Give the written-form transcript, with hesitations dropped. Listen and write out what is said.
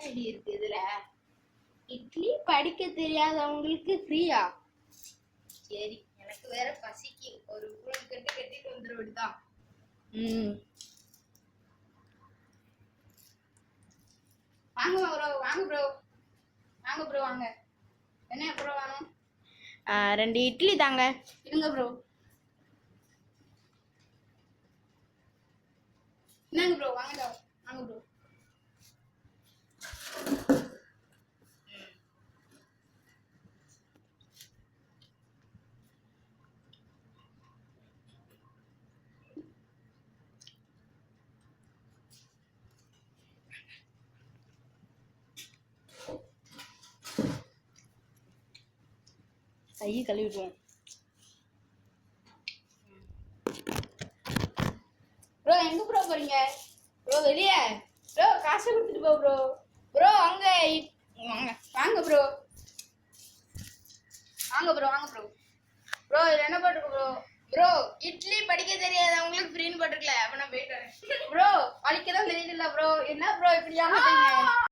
ID இருக்கு இதுல. இட்லி படிக்க தெரியாதவங்களுக்கு ஃப்ரீயா? சரி, எனக்கு வேற பசிக்கு. ஒரு கூழ் கட்டிட்டு வந்துட வேண்டியதான். வாங்க ப்ரோ, வாங்க ப்ரோ, வாங்க ப்ரோ, வாங்க. என்ன ப்ரோ வேணும்? 2 இட்லி தாங்க. இருங்க ப்ரோ. என்னங்க ப்ரோ, வாங்க வாங்க ப்ரோ. கையை கழுவிடுவோம். ப்ரோ எங்க ப்ரோ போறீங்க? ப்ரோ வெளியே. ப்ரோ காசு கொடுத்துட்டு போ ப்ரோ. ப்ரோ அங்க வாங்க வாங்க ப்ரோ. வாங்க ப்ரோ, வாங்க ப்ரோ. ப்ரோ இது என்ன போட்டுருக்கு ப்ரோ? ப்ரோ இட்லி படிக்க தெரியாதவங்களுக்கு ஃப்ரீன்னு போட்டுருக்கல. அப்ப நான் போயிட்டு வரேன். ப்ரோ படிக்க தான் தெரியல ப்ரோ. என்ன ப்ரோ இப்படியா?